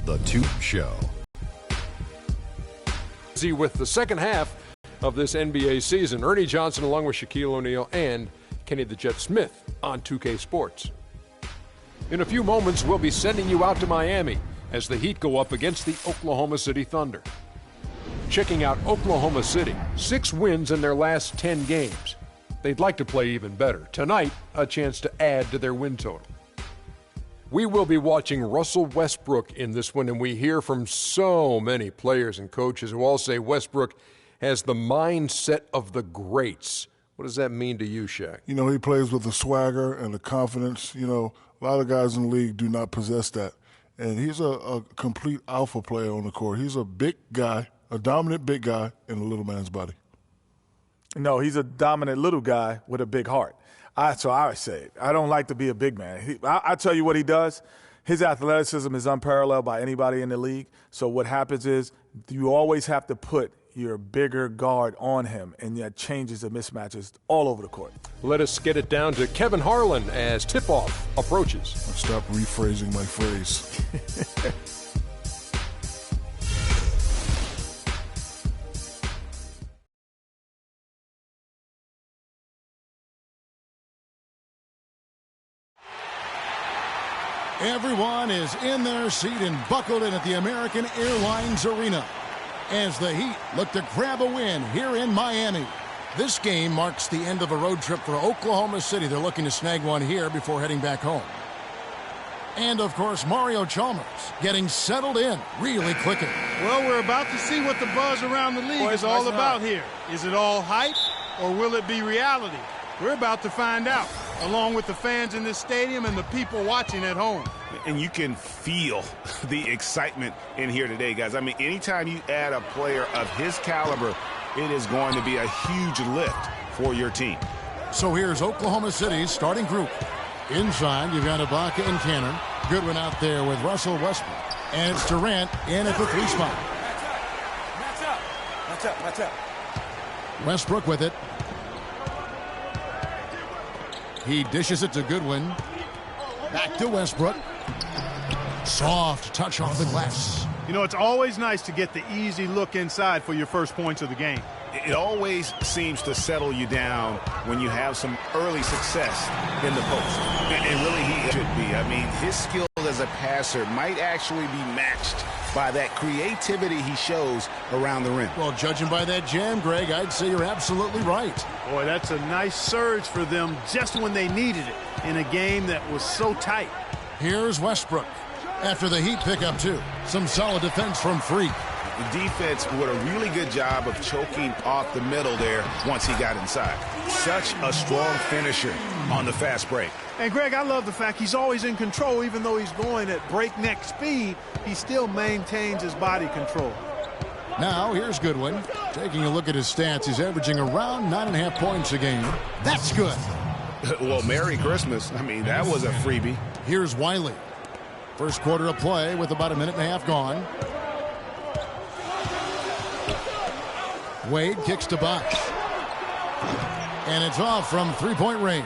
The Tube Show. With the second half of this NBA season, Ernie Johnson along with Shaquille O'Neal and Kenny the Jet Smith on 2K Sports. In a few moments, we'll be sending you out to Miami as the Heat go up against the Oklahoma City Thunder. Checking out Oklahoma City, 6 wins in their last 10 games. They'd like to play even better. Tonight, a chance to add to their win total. We will be watching Russell Westbrook in this one, and we hear from so many players and coaches who all say Westbrook has the mindset of the greats. What does that mean to you, Shaq? You know, he plays with the swagger and the confidence. You know, a lot of guys in the league do not possess that. And he's a complete alpha player on the court. He's a big guy, a dominant big guy in a little man's body. No, he's a dominant little guy with a big heart. So I would say, I don't like to be a big man. I tell you what he does. His athleticism is unparalleled by anybody in the league. So what happens is you always have to put your bigger guard on him, and that changes the mismatches all over the court. Let us get it down to Kevin Harlan as tip-off approaches. Stop rephrasing my phrase. Everyone is in their seat and buckled in at the American Airlines Arena as the Heat look to grab a win here in Miami. This game marks the end of a road trip for Oklahoma City. They're looking to snag one here before heading back home. And, of course, Mario Chalmers getting settled in, really clicking. Well, we're about to see what the buzz around the league is all about here. Is it all hype or will it be reality? We're about to find out, along with the fans in this stadium and the people watching at home. And you can feel the excitement in here today, guys. I mean, anytime you add a player of his caliber, it is going to be a huge lift for your team. So here's Oklahoma City's starting group. Inside, you've got Ibaka and Cannon. Goodwin out there with Russell Westbrook. And it's Durant in at the 3 spot. Match up. Westbrook with it. He dishes it to Goodwin. Back to Westbrook. Soft touch off the glass. You know, it's always nice to get the easy look inside for your first points of the game. It always seems to settle you down when you have some early success in the post. And really, he should be. I mean, his skill as a passer might actually be matched by that creativity he shows around the rim. Well, judging by that jam, Greg, I'd say you're absolutely right. Boy, that's a nice surge for them just when they needed it in a game that was so tight. Here's Westbrook. After the Heat pick up 2. Some solid defense from Freak. The defense did a really good job of choking off the middle there once he got inside. Such a strong finisher on the fast break. And, Greg, I love the fact he's always in control. Even though he's going at breakneck speed, he still maintains his body control. Now, here's Goodwin. Taking a look at his stats, he's averaging around 9.5 points a game. That's good. Well, Merry Christmas. I mean, that was a freebie. Here's Wiley. First quarter of play with about a minute and a half gone. Wade kicks to Bosh. And it's off from 3-point range.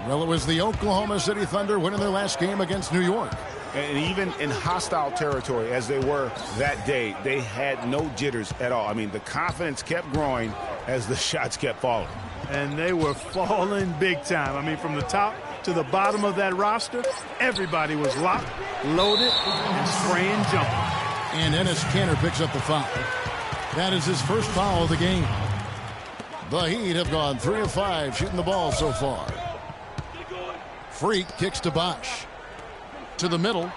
Well, it was the Oklahoma City Thunder winning their last game against New York. And even in hostile territory, as they were that day, they had no jitters at all. I mean, the confidence kept growing as the shots kept falling. And they were falling big time. I mean, from the top to the bottom of that roster, everybody was locked, loaded, and spraying jump. And Enes Kanter picks up the foul. That is his first foul of the game. The Heat have gone 3 of 5 shooting the ball so far. Freak kicks to Bosh. To the middle.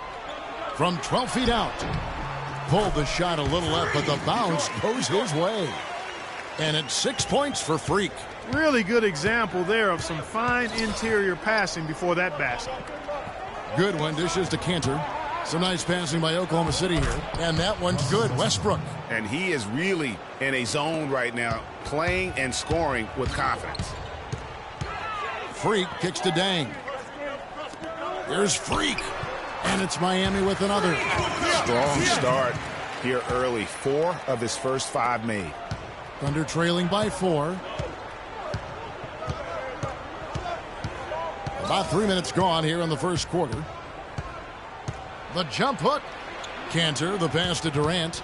From 12 feet out. Pulled the shot a little up, but the bounce goes his way. And it's 6 points for Freak. Really good example there of some fine interior passing before that basket. Goodwin dishes to Kanter. Some nice passing by Oklahoma City here. And that one's good. Westbrook. And he is really in a zone right now, playing and scoring with confidence. Freak kicks to Dang. There's Freak. And it's Miami with another. Strong start here early. 4 of his first 5 made. Thunder trailing by 4. About 3 minutes gone here in the first quarter. The jump hook. Cantor, the pass to Durant.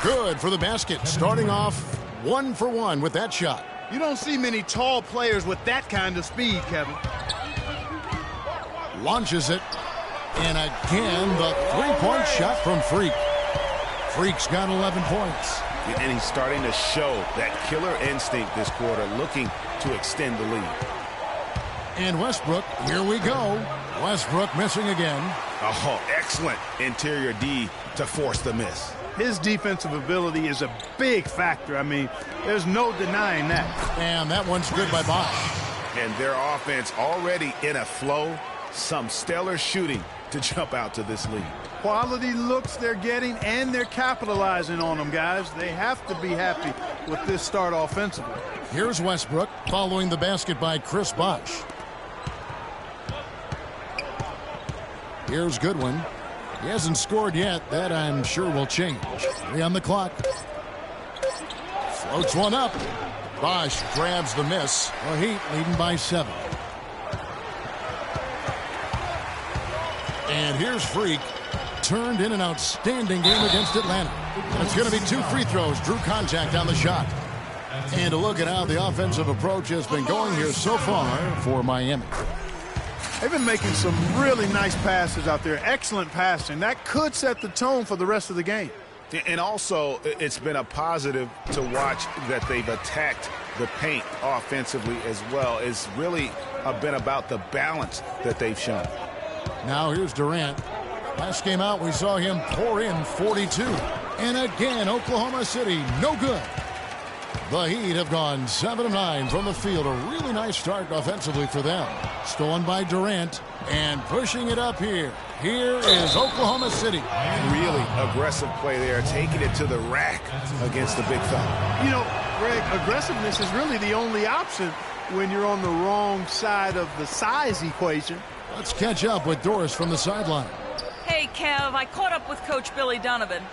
Good for the basket. Starting off 1 for 1 with that shot. You don't see many tall players with that kind of speed, Kevin. Launches it. And again, the three-point shot from Freak. Freak's got 11 points. And he's starting to show that killer instinct this quarter, looking to extend the lead. And Westbrook, here we go. Westbrook missing again. Oh, excellent interior D to force the miss. His defensive ability is a big factor. I mean, there's no denying that. And that one's good by Bosch. And their offense already in a flow. Some stellar shooting to jump out to this lead. Quality looks they're getting, and they're capitalizing on them, guys. They have to be happy with this start offensively. Here's Westbrook following the basket by Chris Bosch. Here's Goodwin. He hasn't scored yet. That, I'm sure, will change. 3 on the clock. Floats one up. Bosch grabs the miss. The Heat leading by 7. And here's Freak. Turned in an outstanding game against Atlanta. It's going to be 2 free throws. Drew contact on the shot. And a look at how the offensive approach has been going here so far for Miami. They've been making some really nice passes out there. Excellent passing. That could set the tone for the rest of the game. And also, it's been a positive to watch that they've attacked the paint offensively as well. It's really been about the balance that they've shown. Now here's Durant. Last game out, we saw him pour in 42. And again, Oklahoma City, no good. The Heat have gone 7 of 9 from the field. A really nice start offensively for them. Stolen by Durant and pushing it up here. Here is Oklahoma City. Really aggressive play there, taking it to the rack against the big fella. You know, Greg, aggressiveness is really the only option when you're on the wrong side of the size equation. Let's catch up with Doris from the sideline. Hey, Kev, I caught up with Coach Billy Donovan.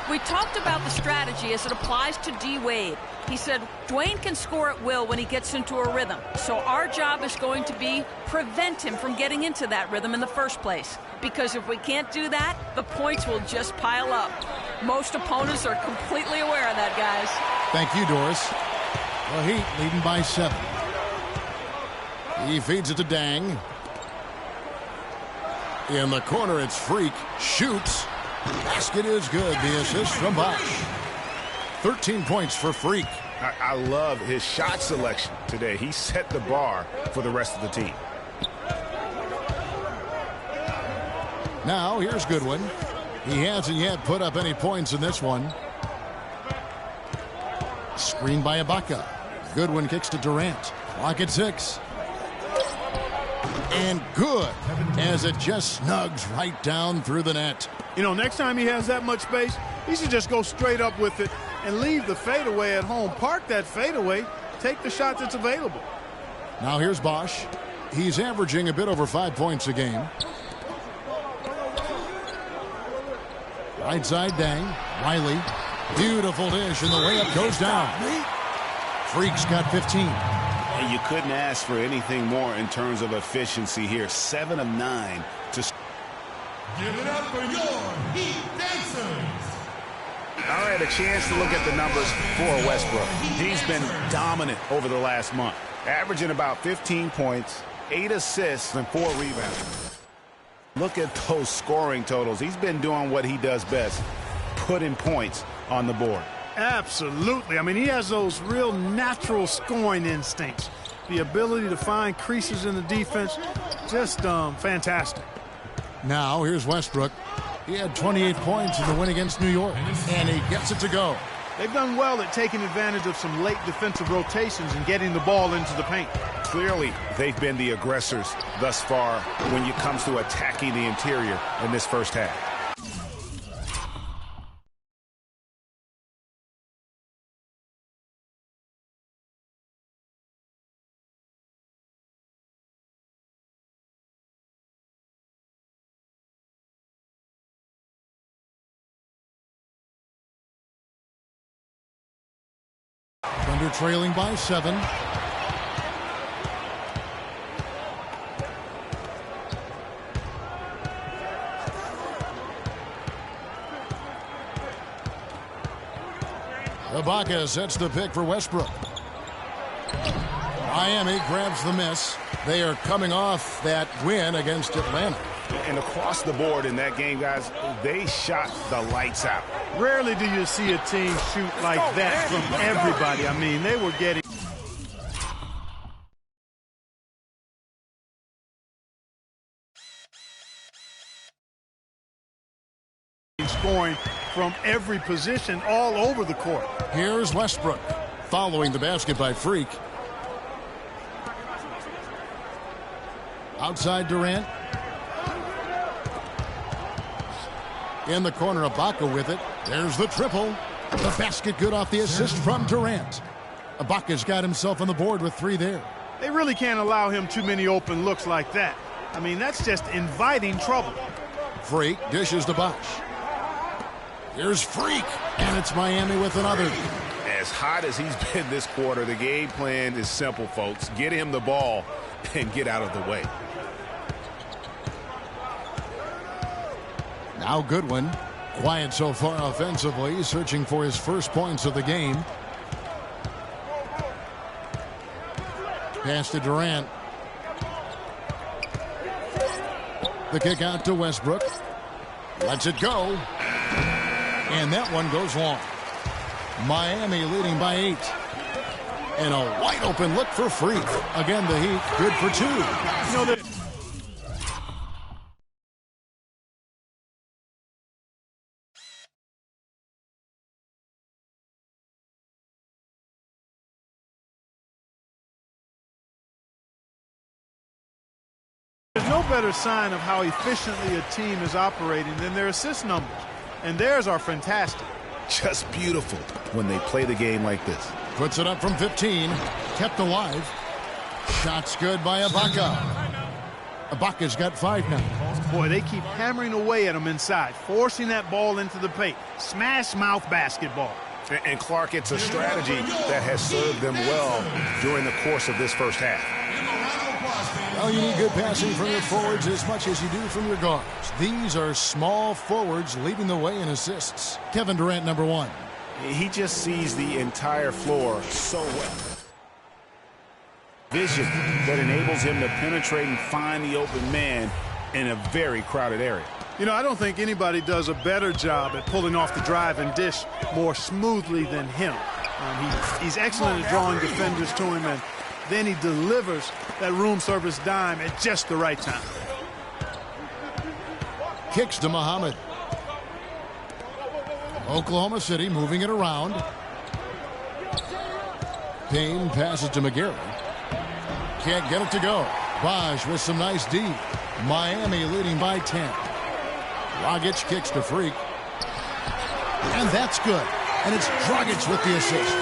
We talked about the strategy as it applies to D. Wade. He said Dwayne can score at will when he gets into a rhythm. So our job is going to be prevent him from getting into that rhythm in the first place. Because if we can't do that, the points will just pile up. Most opponents are completely aware of that, guys. Thank you, Doris. The Heat leading by 7. He feeds it to Dang. In the corner, it's Freak. Shoots. Basket is good. The assist from Bosch. 13 points for Freak. I love his shot selection today. He set the bar for the rest of the team. Now, here's Goodwin. He hasn't yet put up any points in this one. Screen by Ibaka. Goodwin kicks to Durant. Clock at 6. And good, as it just snugs right down through the net. You know, next time he has that much space, he should just go straight up with it and leave the fadeaway at home. Park that fadeaway, take the shot that's available. Now here's Bosch. He's averaging a bit over 5 points a game. Right side, Dang. Riley. Beautiful dish, and the layup goes down. Freak's got 15. And you couldn't ask for anything more in terms of efficiency here. 7 of 9 to... Give it up for your Heat Dancers. I had a chance to look at the numbers for Westbrook. He's been dominant over the last month, averaging about 15 points, 8 assists, and 4 rebounds. Look at those scoring totals. He's been doing what he does best, putting points on the board. Absolutely. I mean, he has those real natural scoring instincts. The ability to find creases in the defense, just fantastic. Now, here's Westbrook. He had 28 points in the win against New York, and he gets it to go. They've done well at taking advantage of some late defensive rotations and getting the ball into the paint. Clearly, they've been the aggressors thus far when it comes to attacking the interior in this first half. Thunder trailing by 7. Ibaka sets the pick for Westbrook. Miami grabs the miss. They are coming off that win against Atlanta. And across the board in that game, guys, they shot the lights out. Rarely do you see a team shoot like that from everybody. I mean, they were getting scoring from every position all over the court. Here's Westbrook following the basket by Freak. Outside Durant. In the corner, Ibaka with it. There's the triple. The basket good off the assist from Durant. Ibaka's got himself on the board with 3 there. They really can't allow him too many open looks like that. I mean, that's just inviting trouble. Freak dishes to Bosh. Here's Freak, and it's Miami with another. As hot as he's been this quarter, the game plan is simple, folks. Get him the ball and get out of the way. Now Goodwin, quiet so far offensively, searching for his first points of the game. Pass to Durant. The kick out to Westbrook. Lets it go. And that one goes long. Miami leading by 8. And a wide open look for Freak. Again, the Heat good for 2. You know, there's no better sign of how efficiently a team is operating than their assist numbers. And theirs are fantastic. Just beautiful when they play the game like this. Puts it up from 15. Kept alive. Shots good by Ibaka. Ibaka's got 5 now. Boy, they keep hammering away at him inside, forcing that ball into the paint. Smash mouth basketball. And Clark, it's a strategy that has served them well during the course of this first half. Well, you need good passing from your forwards as much as you do from your guards. These are small forwards leading the way in assists. Kevin Durant, number 1. He just sees the entire floor so well. Vision that enables him to penetrate and find the open man in a very crowded area. You know, I don't think anybody does a better job at pulling off the drive and dish more smoothly than him. He's excellent at drawing defenders to him, and then he delivers that room service dime at just the right time. Kicks to Muhammad. Oklahoma City moving it around. Payne passes to McGarry. Can't get it to go. Bosh with some nice D. Miami leading by 10. Dragic kicks to Freak. And that's good. And it's Dragic with the assist.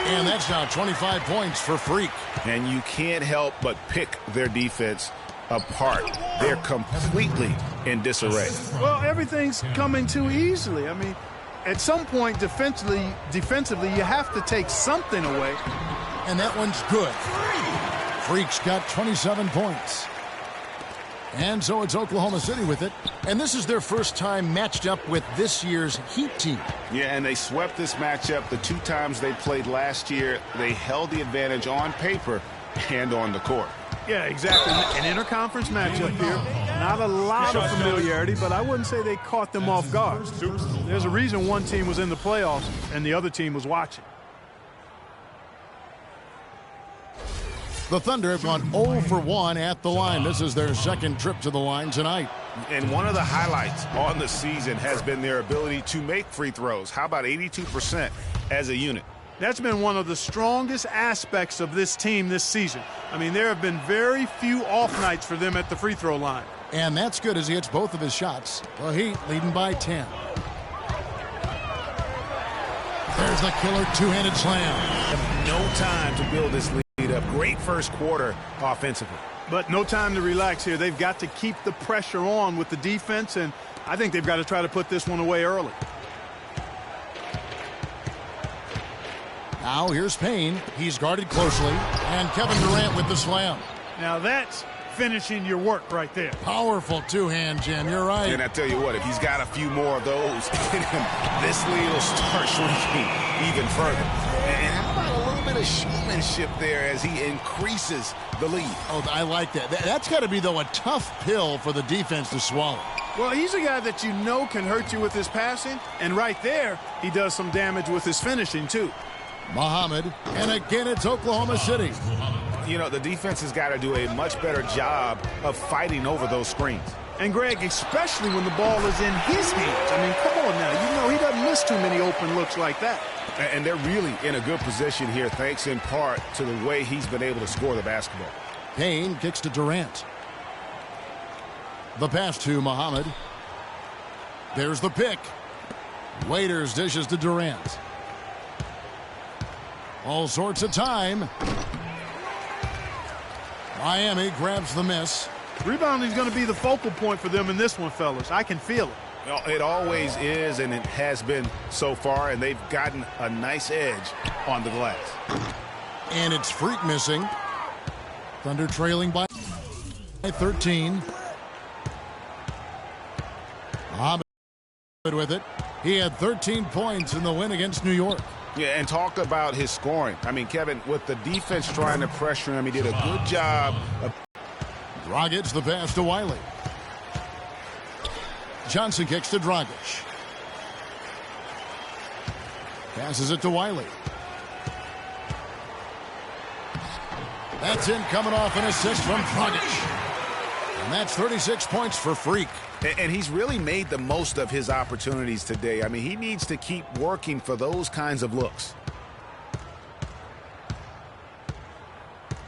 And that's now 25 points for Freak. And you can't help but pick their defense apart. They're completely in disarray. Well, everything's coming too easily. I mean, at some point defensively, you have to take something away. And that one's good. Freak's got 27 points. And so it's Oklahoma City with it. And this is their first time matched up with this year's Heat team. Yeah, and they swept this matchup the 2 times they played last year. They held the advantage on paper and on the court. Yeah, exactly. An interconference matchup here. Not a lot of familiarity, but I wouldn't say they caught them off guard. There's a reason one team was in the playoffs and the other team was watching. The Thunder have gone 0 for 1 at the line. This is their second trip to the line tonight. And one of the highlights on the season has been their ability to make free throws. How about 82% as a unit? That's been one of the strongest aspects of this team this season. I mean, there have been very few off nights for them at the free throw line. And that's good as he hits both of his shots. The Heat leading by 10. There's the killer two-handed slam. No time to build this lead up. Great first quarter offensively. But no time to relax here. They've got to keep the pressure on with the defense, and I think they've got to try to put this one away early. Now here's Payne. He's guarded closely. And Kevin Durant with the slam. Now that's finishing your work right there. Powerful two-hand jam. You're right. And I tell you what, if he's got a few more of those in him, this lead will start shrinking even further. And how about a little bit of showmanship there as he increases the lead? Oh, I like that. That's got to be, though, a tough pill for the defense to swallow. Well, he's a guy that you know can hurt you with his passing, and right there, he does some damage with his finishing, too. Muhammad, and again it's Oklahoma City. You know, the defense has got to do a much better job of fighting over those screens. And, Greg, especially when the ball is in his hands. I mean, come on now. You know he doesn't miss too many open looks like that. And they're really in a good position here, thanks in part to the way he's been able to score the basketball. Payne kicks to Durant. The pass to Muhammad. There's the pick. Waiters dishes to Durant. All sorts of time. Miami grabs the miss. Rebounding is going to be the focal point for them in this one, fellas. I can feel it. Well, it always is, and it has been so far, and they've gotten a nice edge on the glass. And it's Freak missing. Thunder trailing by 13. Muhammad with it. He had 13 points in the win against New York. Yeah, and talk about his scoring. I mean, Kevin, with the defense trying to pressure him, he did a good job of... Dragic the pass to Wiley. Johnson kicks to Dragic. Passes it to Wiley. That's in, coming off an assist from Dragic. And that's 36 points for Freak. And he's really made the most of his opportunities today. I mean, he needs to keep working for those kinds of looks.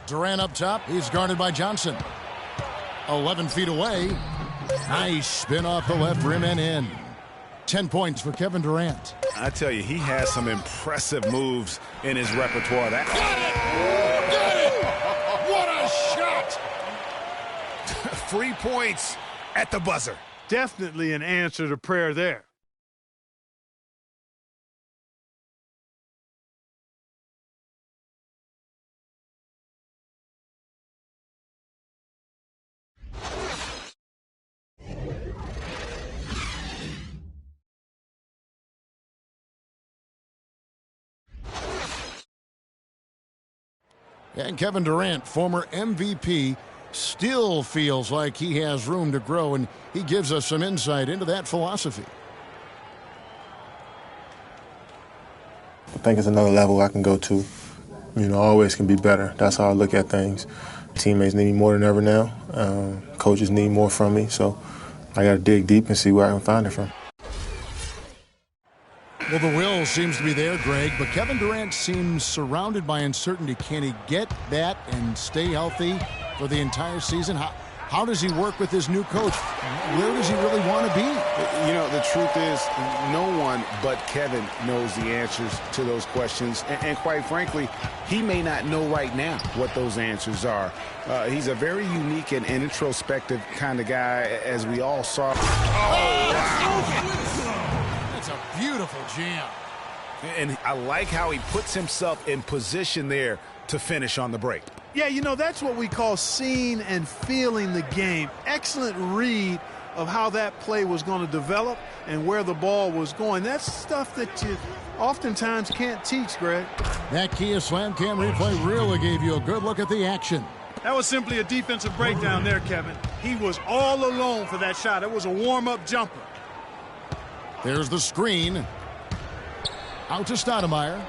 Durant up top. He's guarded by Johnson. 11 feet away. Nice spin off the left rim and in. 10 points for Kevin Durant. I tell you, he has some impressive moves in his repertoire. Got it! What a shot! 3 points at the buzzer. Definitely an answer to prayer there. And Kevin Durant, former MVP, still feels like he has room to grow, and he gives us some insight into that philosophy. I think it's another level I can go to. You know, always can be better. That's how I look at things. Teammates need me more than ever now. Coaches need more from me, so I got to dig deep and see where I can find it from. Well, the will seems to be there, Greg, but Kevin Durant seems surrounded by uncertainty. Can he get that and stay healthy for the entire season? How does he work with his new coach? Where does he really want to be? You know, the truth is, no one but Kevin knows the answers to those questions. And quite frankly, he may not know right now what those answers are. He's a very unique and introspective kind of guy, as we all saw. Oh, wow. That's a beautiful jam. And I like how he puts himself in position there to finish on the break. Yeah, you know, that's what we call seeing and feeling the game. Excellent read of how that play was going to develop and where the ball was going. That's stuff that you oftentimes can't teach, Greg. That Kia Slam Cam replay really gave you a good look at the action. That was simply a defensive breakdown there, Kevin. He was all alone for that shot. It was a warm-up jumper. There's the screen. Out to Stoudemire.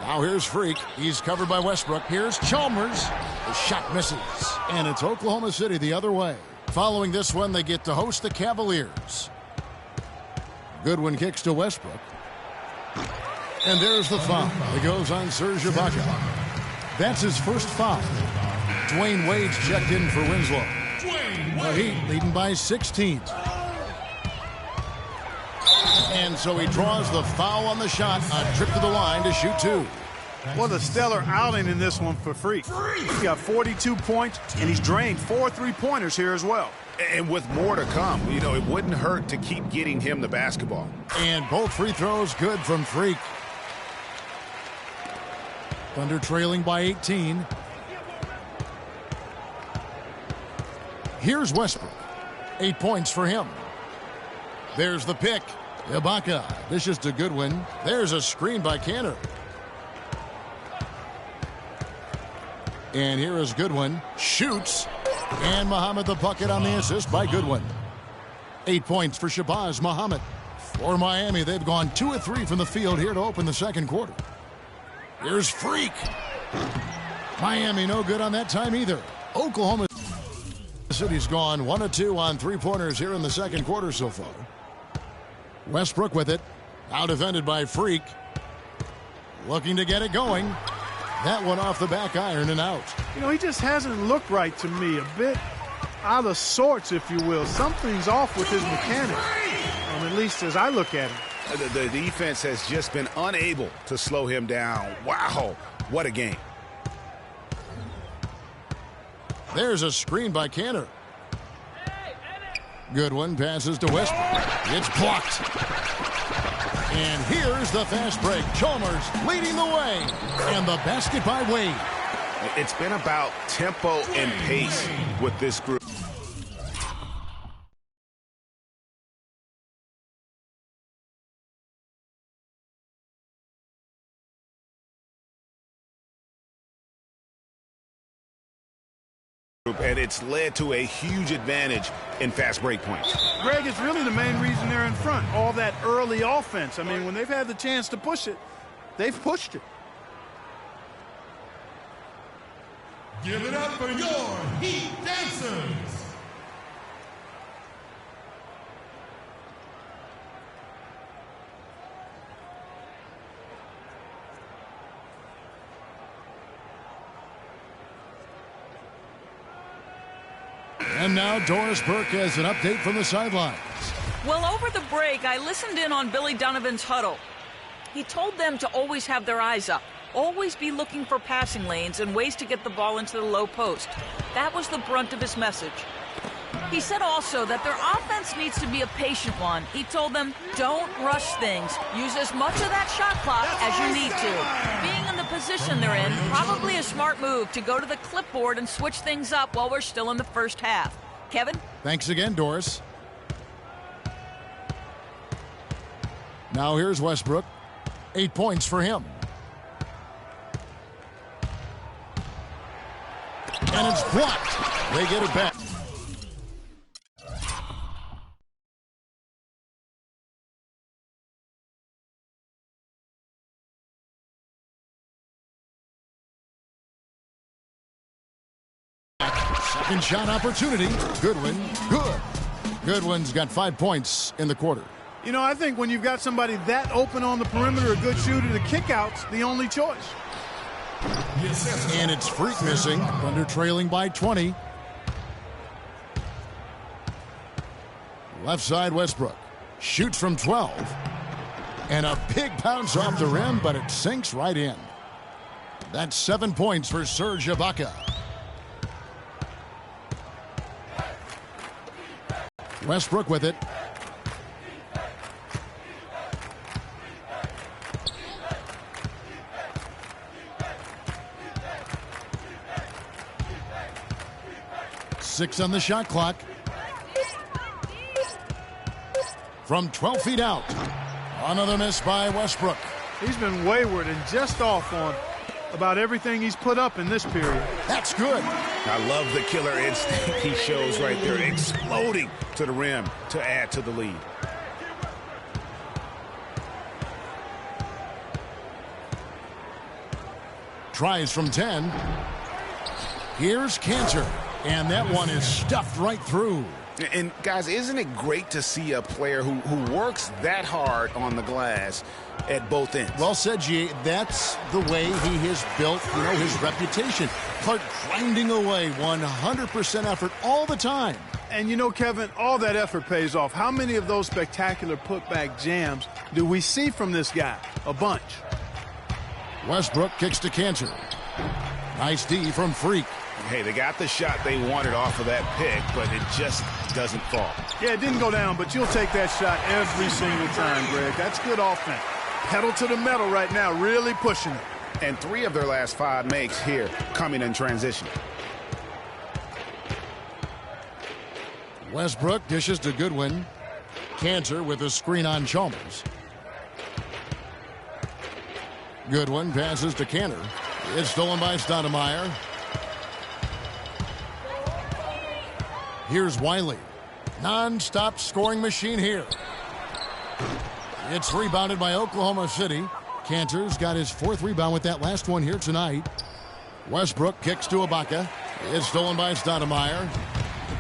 Now here's Freak. He's covered by Westbrook. Here's Chalmers. The shot misses. And it's Oklahoma City the other way. Following this one, they get to host the Cavaliers. Goodwin kicks to Westbrook. And there's the foul. It goes on Serge Ibaka. That's his first foul. Dwayne Wade's checked in for Winslow. The Heat leading by 16. And so he draws the foul on the shot. A trip to the line to shoot two. What a stellar outing in this one for Freak. He's got 42 points, and he's drained 4 3-pointers here as well. And with more to come, you know, it wouldn't hurt to keep getting him the basketball. And both free throws good from Freak. Thunder trailing by 18. Here's Westbrook. 8 points for him. There's the pick. Ibaka dishes to Goodwin. There's a screen by Kanter. And here is Goodwin. Shoots. And Muhammad the bucket on the assist by Goodwin. 8 points for Shabazz Muhammad. For Miami, they've gone 2 of 3 from the field here to open the second quarter. Here's Freak. Miami no good on that time either. Oklahoma City's gone 1 of 2 on 3-pointers here in the second quarter so far. Westbrook with it. Now defended by Freak. Looking to get it going. That one off the back iron and out. You know, he just hasn't looked right to me. A bit out of sorts, if you will. Something's off with his mechanics, at least as I look at him. The defense has just been unable to slow him down. Wow, what a game. There's a screen by Kanter. Goodwin passes to Westbrook. It's blocked. And here's the fast break. Chalmers leading the way. And the basket by Wade. It's been about tempo and pace with this group. And it's led to a huge advantage in fast break points. Greg, it's really the main reason they're in front. All that early offense. I mean, when they've had the chance to push it, they've pushed it. Give it up for your Heat Dancers. And now Doris Burke has an update from the sidelines. Well, over the break, I listened in on Billy Donovan's huddle. He told them to always have their eyes up, always be looking for passing lanes and ways to get the ball into the low post. That was the brunt of his message. He said also that their offense needs to be a patient one. He told them, don't rush things. Use as much of that shot clock as you need to. Being in the position they're in, probably a smart move to go to the clipboard and switch things up while we're still in the first half. Kevin? Thanks again, Doris. Now here's Westbrook. 8 points for him. And it's blocked. They get it back. Second shot opportunity. Goodwin. Good. Goodwin's got 5 points in the quarter. You know, I think when you've got somebody that open on the perimeter, a good shooter, the kick-out's the only choice. And it's Freak missing. Thunder trailing by 20. Left side Westbrook. Shoots from 12. And a big bounce off the rim, but it sinks right in. That's 7 points for Serge Ibaka. Westbrook with it. Six on the shot clock. From 12 feet out. Another miss by Westbrook. He's been wayward and just off on about everything he's put up in this period. That's good. I love the killer instinct he shows right there, exploding to the rim to add to the lead. Tries from 10. Here's Kanter. And that one is stuffed right through. And, guys, isn't it great to see a player who works that hard on the glass at both ends? Well said, G. That's the way he has built, his reputation. Clark grinding away, 100% effort all the time. And, Kevin, all that effort pays off. How many of those spectacular putback jams do we see from this guy? A bunch. Westbrook kicks to Kanter. Nice D from Freak. Hey, they got the shot they wanted off of that pick, but it just doesn't fall. Yeah, it didn't go down, but you'll take that shot every single time, Greg. That's good offense. Pedal to the metal right now, really pushing it. And 3 of their last 5 makes here coming in transition. Westbrook dishes to Goodwin. Cantor with a screen on Chalmers. Goodwin passes to Cantor. It's stolen by Stoudemire. Here's Wiley. Non-stop scoring machine here. It's rebounded by Oklahoma City. Cantor's got his 4th rebound with that last one here tonight. Westbrook kicks to Ibaka. It's stolen by Stoudemire.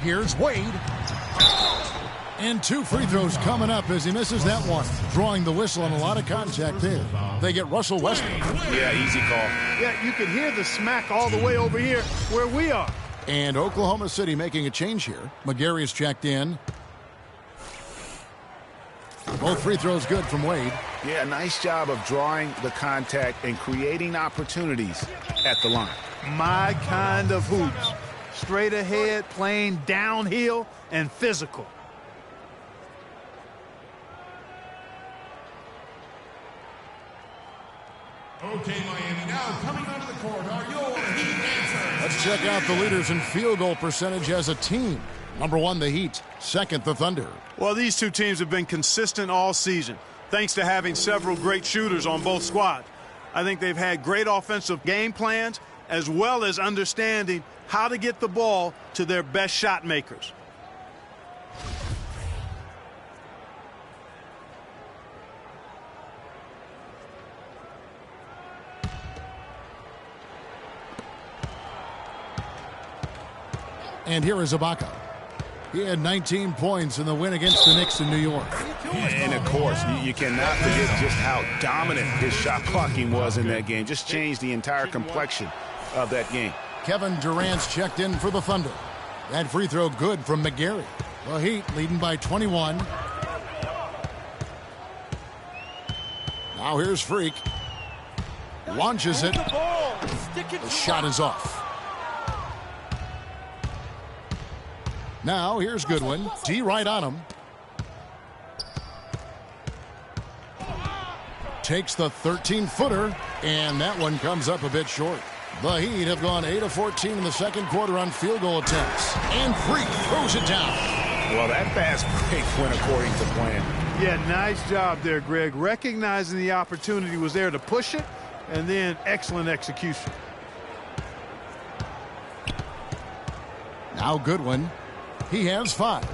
Here's Wade. And 2 free throws coming up as he misses that one. Drawing the whistle on a lot of contact there. They get Russell Westbrook. Yeah, easy call. Yeah, you can hear the smack all the way over here where we are. And Oklahoma City making a change here. McGary's checked in. Both free throws good from Wade. Yeah, nice job of drawing the contact and creating opportunities at the line. My kind of hoops. Straight ahead, playing downhill, and physical. Okay, Miami, now coming onto the court are your Heat dancers. Let's check out the leaders in field goal percentage as a team. Number 1, the Heat. 2nd, the Thunder. Well, these two teams have been consistent all season, thanks to having several great shooters on both squads. I think they've had great offensive game plans, as well as understanding how to get the ball to their best shot makers. And here is Ibaka. He had 19 points in the win against the Knicks in New York. And, of course, you cannot forget just how dominant his shot blocking was in that game. Just changed the entire complexion of that game. Kevin Durant's checked in for the Thunder. That free throw good from McGary. The Heat leading by 21. Now here's Freak. Launches it. The shot is off. Now here's Goodwin. D right on him. Takes the 13-footer, and that one comes up a bit short. The Heat have gone 8 of 14 in the second quarter on field goal attempts. And Freak throws it down. Well, that fast break went according to plan. Yeah, nice job there, Greg. Recognizing the opportunity was there to push it, and then excellent execution. Now Goodwin. He has 5.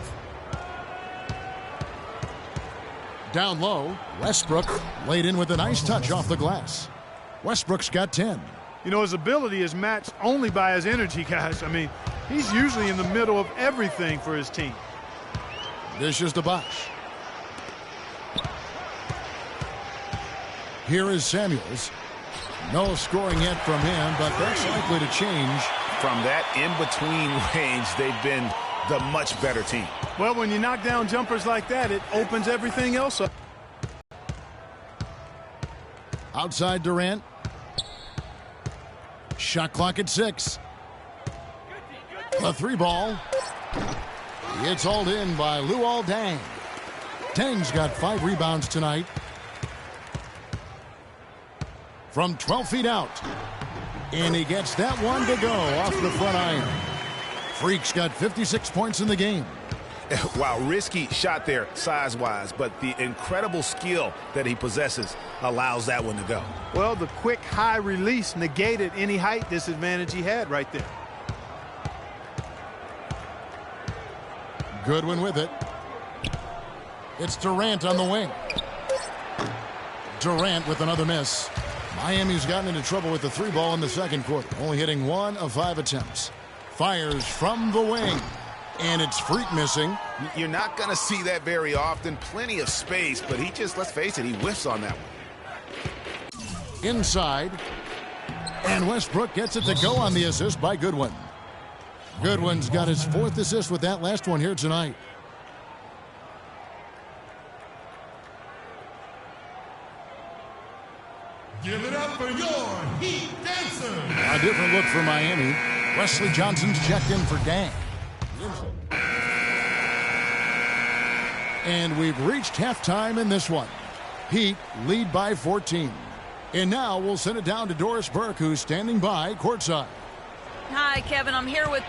Down low, Westbrook laid in with a nice touch off the glass. Westbrook's got 10. You know, his ability is matched only by his energy, guys. I mean, he's usually in the middle of everything for his team. This is the Bosch. Here is Samuels. No scoring yet from him, but that's likely to change. From that in-between range, they've been the much better team. Well, when you knock down jumpers like that, it opens everything else up. Outside Durant. Shot clock at 6. The 3-ball. It's hauled in by Luol Deng. Deng's got 5 rebounds tonight. From 12 feet out. And he gets that one to go off the front iron. Freak's got 56 points in the game. Wow, risky shot there size-wise, but the incredible skill that he possesses allows that one to go. Well, the quick high release negated any height disadvantage he had right there. Goodwin with it. It's Durant on the wing. Durant with another miss. Miami's gotten into trouble with the 3-ball in the second quarter, only hitting 1 of 5 attempts. Fires from the wing, and it's Freak missing. You're not going to see that very often. Plenty of space, but he just, let's face it, he whiffs on that one. Inside, and Westbrook gets it to go on the assist by Goodwin. Goodwin's got his 4th assist with that last one here tonight. Give it up for your Heat dancers. A different look for Miami. Wesley Johnson's checked in for Deng. And we've reached halftime in this one. Heat lead by 14. And now we'll send it down to Doris Burke, who's standing by courtside. Hi, Kevin. I'm here with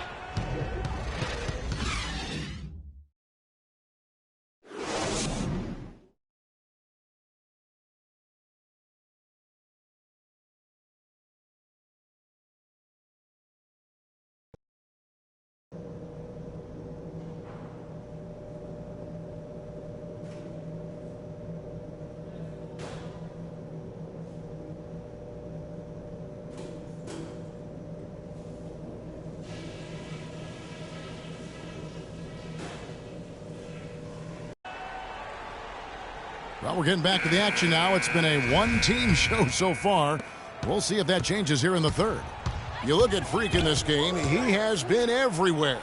Well, we're getting back to the action now. It's been a one-team show so far. We'll see if that changes here in the third. You look at Freak in this game, he has been everywhere.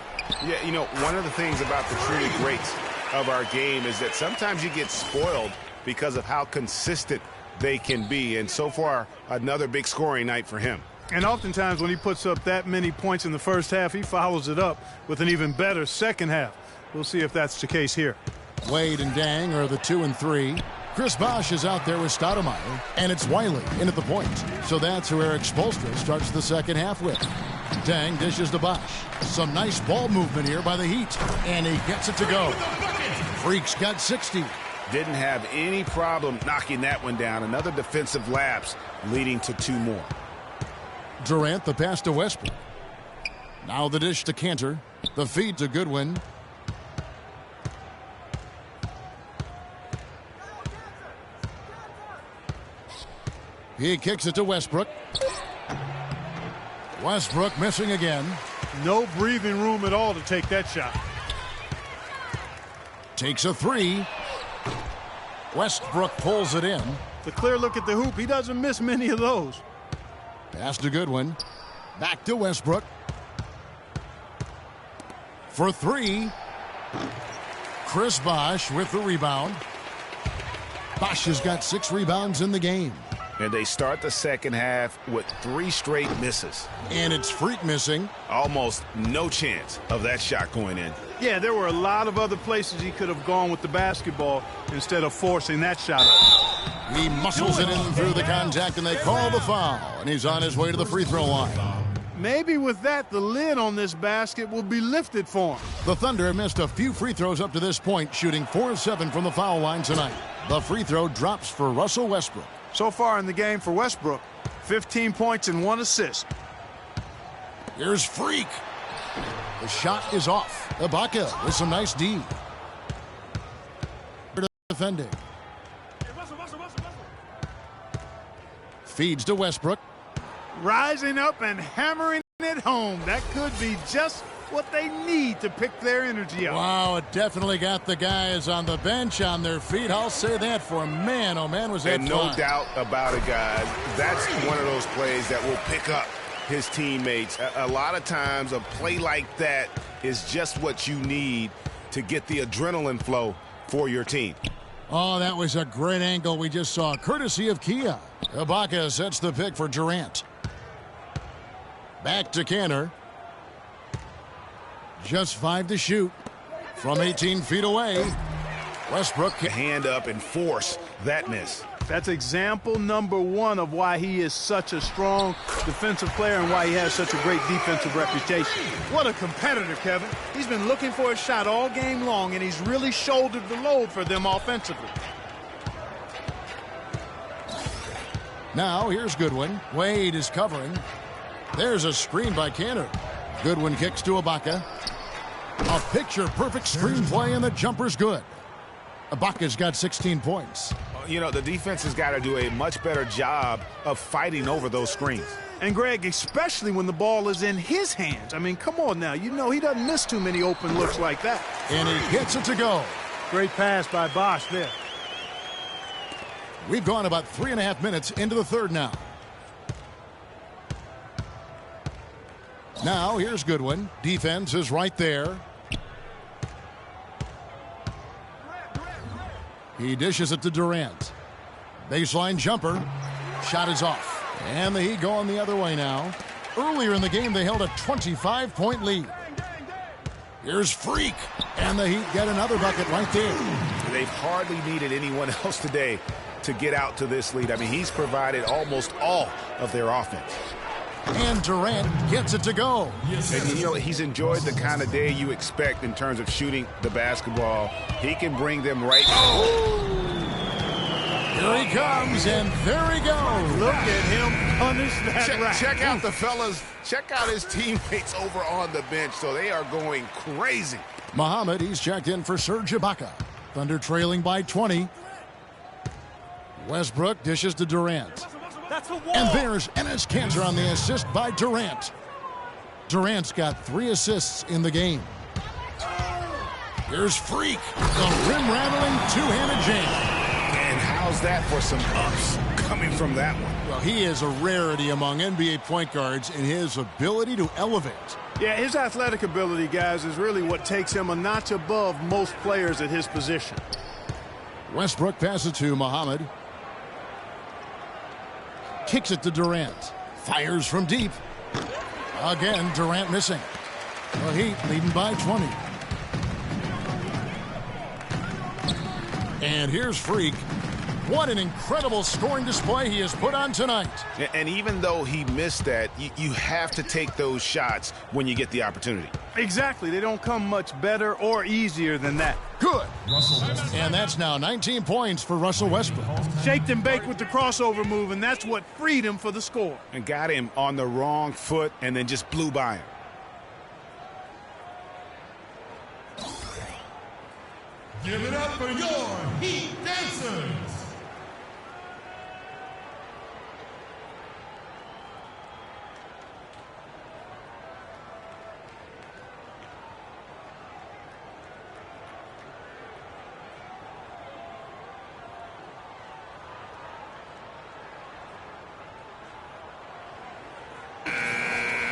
Yeah, you know, one of the things about the truly greats of our game is that sometimes you get spoiled because of how consistent they can be. And so far, another big scoring night for him. And oftentimes when he puts up that many points in the first half, he follows it up with an even better second half. We'll see if that's the case here. Wade and Dang are the 2 and 3. Chris Bosh is out there with Stoudemire, and it's Wiley in at the point. So that's who Eric Spoelstra starts the second half with. Dang dishes to Bosh. Some nice ball movement here by the Heat, and he gets it to go. Freak's got 60. Didn't have any problem knocking that one down. Another defensive lapse leading to 2 more. Durant the pass to Westbrook. Now the dish to Cantor. The feed to Goodwin. He kicks it to Westbrook. Westbrook missing again. No breathing room at all to take that shot. Takes a 3. Westbrook pulls it in. The clear look at the hoop. He doesn't miss many of those. Pass to Goodwin. Back to Westbrook. For 3. Chris Bosh with the rebound. Bosh has got 6 rebounds in the game. And they start the second half with 3 straight misses. And it's Freak missing. Almost no chance of that shot going in. Yeah, there were a lot of other places he could have gone with the basketball instead of forcing that shot up. He muscles it in through the contact, and they call the foul. And he's on his way to the free throw line. Maybe with that, the lid on this basket will be lifted for him. The Thunder have missed a few free throws up to this point, shooting 4 of 7 from the foul line tonight. The free throw drops for Russell Westbrook. So far in the game for Westbrook, 15 points and 1 assist. Here's Freak. The shot is off. Ibaka with some nice D. Defending. Feeds to Westbrook. Rising up and hammering it home. That could be just what they need to pick their energy up. Wow, it definitely got the guys on the bench on their feet. I'll say that for man. Oh, man, was that And fun. no doubt about it, guys. That's one of those plays that will pick up his teammates. A lot of times a play like that is just what you need to get the adrenaline flow for your team. Oh, that was a great angle we just saw, courtesy of Kia. Ibaka sets the pick for Durant. Back to Cantor. Just 5 to shoot from 18 feet away. Westbrook. Hand up and force that miss. That's example number 1 of why he is such a strong defensive player and why he has such a great defensive reputation. What a competitor, Kevin. He's been looking for a shot all game long, and he's really shouldered the load for them offensively. Now here's Goodwin. Wade is covering. There's a screen by Cantor. Goodwin kicks to Ibaka. A picture-perfect screen play, and the jumper's good. Ibaka's got 16 points. You know, the defense has got to do a much better job of fighting over those screens. And, Greg, especially when the ball is in his hands. I mean, come on now. You know he doesn't miss too many open looks like that. And he gets it to go. Great pass by Bosh there. We've gone about 3.5 minutes into the third now. Now, here's Goodwin. Defense is right there. He dishes it to Durant. Baseline jumper. Shot is off. And the Heat going the other way now. Earlier in the game, they held a 25-point lead. Here's Freak. And the Heat get another bucket right there. They've hardly needed anyone else today to get out to this lead. I mean, he's provided almost all of their offense. And Durant gets it to go. And, you know, he's enjoyed the kind of day you expect in terms of shooting the basketball. He can bring them right. Here he comes, and there he goes. Look at him punish that rack. Check out the fellas. Check out his teammates over on the bench. So they are going crazy. Muhammad, he's checked in for Serge Ibaka. Thunder trailing by 20. Westbrook dishes to Durant. And there's Enes Kanter on the assist by Durant. Durant's got 3 assists in the game. Here's Freak. The rim-rattling two-handed jam. And How's that for some ups coming from that one? Well, he is a rarity among NBA point guards in his ability to elevate. Yeah, his athletic ability, guys, is really what takes him a notch above most players at his position. Westbrook passes to Muhammad. Kicks it to Durant. Fires from deep. Again, Durant missing. The Heat leading by 20. And here's Freak. What an incredible scoring display he has put on tonight. And even though he missed that, you have to take those shots when you get the opportunity. Exactly. They don't come much better or easier than that. Good. And that's now 19 points for Russell Westbrook. Shaked and baked with the crossover move, and that's what freed him for the score. And got him on the wrong foot and then just blew by him. Give it up for your Heat Dancers.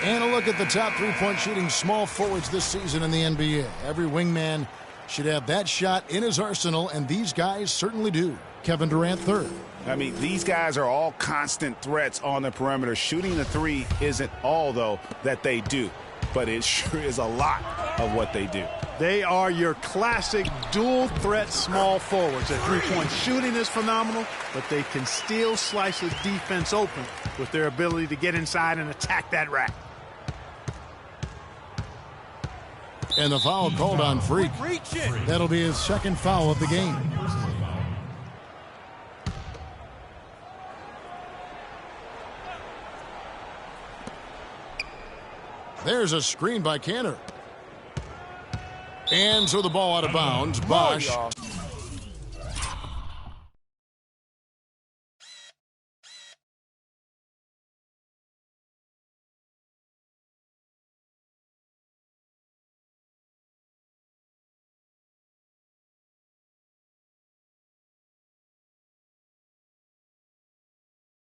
And a look at the top three-point shooting small forwards this season in the NBA. Every wingman should have that shot in his arsenal, and these guys certainly do. Kevin Durant, third. I mean, these guys are all constant threats on the perimeter. Shooting the three isn't all, though, that they do. But it sure is a lot of what they do. They are your classic dual-threat small forwards. Their three-point shooting is phenomenal, but they can still slice the defense open with their ability to get inside and attack that rack. And the foul called on Freak. That'll be his second foul of the game. There's a screen by Canner. And so the ball out of bounds. Bosch.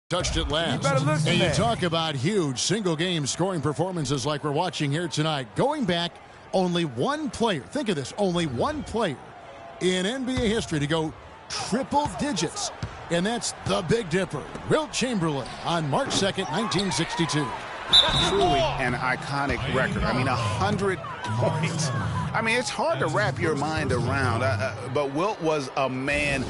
Touched it last. And you talk about huge single-game scoring performances like we're watching here tonight. Going back, only one player, think of this, only one player in NBA history to go triple digits, and that's the Big Dipper, Wilt Chamberlain, on March 2nd, 1962. Truly an iconic record. I mean, 100 points. I mean, it's hard to wrap your mind around, but Wilt was a man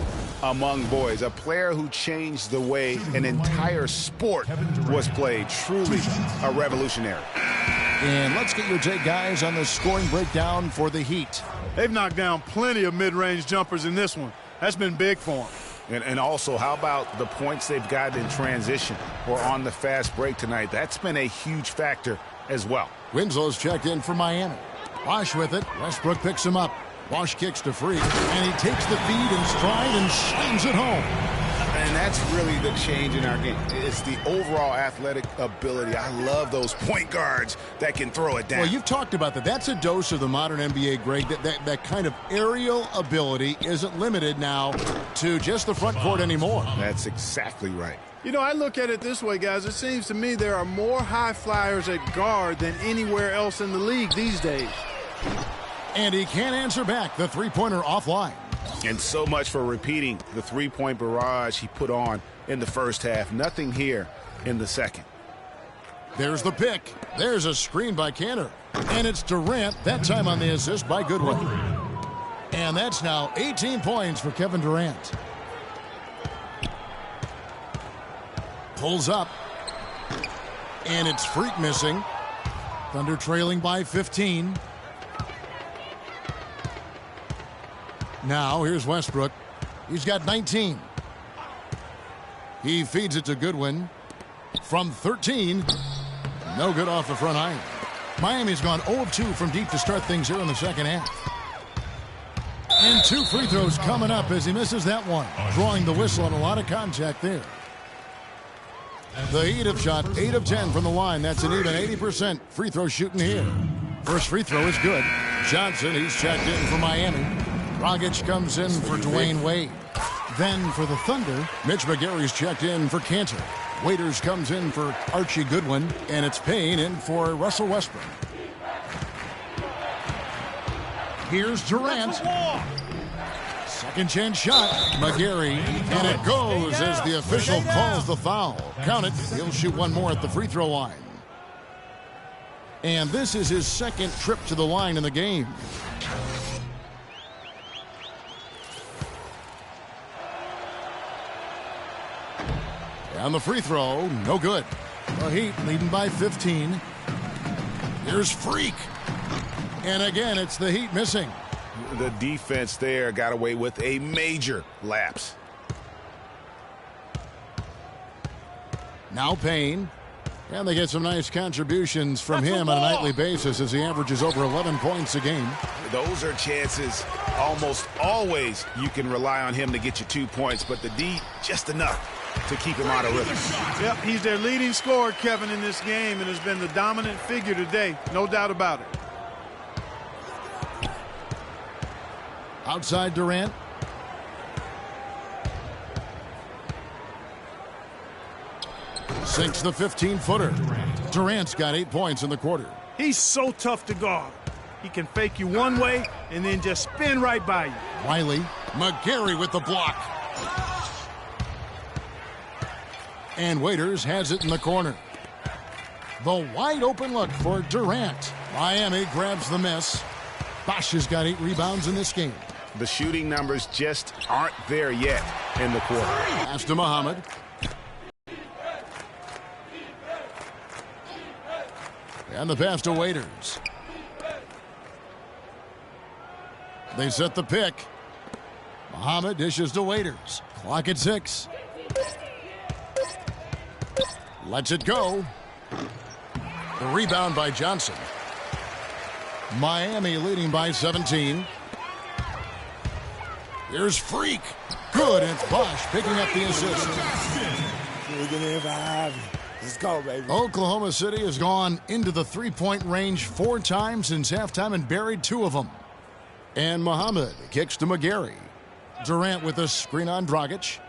among boys, a player who changed the way an entire sport was played. Truly a revolutionary. And let's get your take, guys, on the scoring breakdown for the Heat. They've knocked down plenty of mid-range jumpers in this one. That's been big for them. And also, how about the points they've gotten in transition or on the fast break tonight? That's been a huge factor as well. Winslow's checked in for Miami. Bosch with it. Westbrook picks him up. Bosch kicks to Freak, and he takes the feed in stride and slams it home. And that's really the change in our game. It's the overall athletic ability. I love those point guards that can throw it down. Well, you've talked about that. That's a dose of the modern NBA, Greg. That kind of aerial ability isn't limited now to just the front court anymore. That's exactly right. You know, I look at it this way, guys. It seems to me there are more high flyers at guard than anywhere else in the league these days. And he can't answer back. The three-pointer offline. And so much for repeating the three-point barrage he put on in the first half. Nothing here in the second. There's the pick. There's a screen by Canner. And it's Durant, that time on the assist by Goodwin. And that's now 18 points for Kevin Durant. Pulls up. And it's Freak missing. Thunder trailing by 15. Now, here's Westbrook. He's got 19. He feeds it to Goodwin. From 13. No good off the front iron. Miami's gone 0 of 2 from deep to start things here in the second half. And 2 free throws coming up as he misses that one. Drawing the whistle on a lot of contact there. The Heat have shot 8 of 10 from the line. That's an even 80% free throw shooting here. First free throw is good. Johnson, he's checked in for Miami. Dragic comes in for Dwayne Wade. Then for the Thunder, Mitch McGary's checked in for Cantor. Waiters comes in for Archie Goodwin, and it's Payne in for Russell Westbrook. Here's Durant. Second chance shot. McGary, and it goes as the official calls the foul. Count it. He'll shoot one more at the free throw line. And this is his second trip to the line in the game. On the free throw, no good. The Heat leading by 15. Here's Freak. And again, it's the Heat missing. The defense there got away with a major lapse. Now Payne. And they get some nice contributions from him on a nightly basis as he averages over 11 points a game. Those are chances almost always you can rely on him to get you 2 points, but the D, just enough to keep him out of rhythm. Yep, he's their leading scorer, Kevin, in this game, and has been the dominant figure today. No doubt about it. Outside Durant. Sinks the 15-footer. Durant's got 8 points in the quarter. He's so tough to guard. He can fake you one way and then just spin right by you. Wiley. McGary with the block. And Waiters has it in the corner. The wide open look for Durant. Miami grabs the miss. Bosch has got 8 rebounds in this game. The shooting numbers just aren't there yet in the quarter. Pass to Muhammad. And the pass to Waiters. They set the pick. Muhammad dishes to Waiters. Clock at 6. Lets it go. The rebound by Johnson. Miami leading by 17. Here's Freak. Good. It's Bosch picking up the assist. Let's go, baby. Oklahoma City has gone into the three-point range 4 times since halftime and buried 2 of them. And Muhammad kicks to McGary. Durant with a screen on Dragic.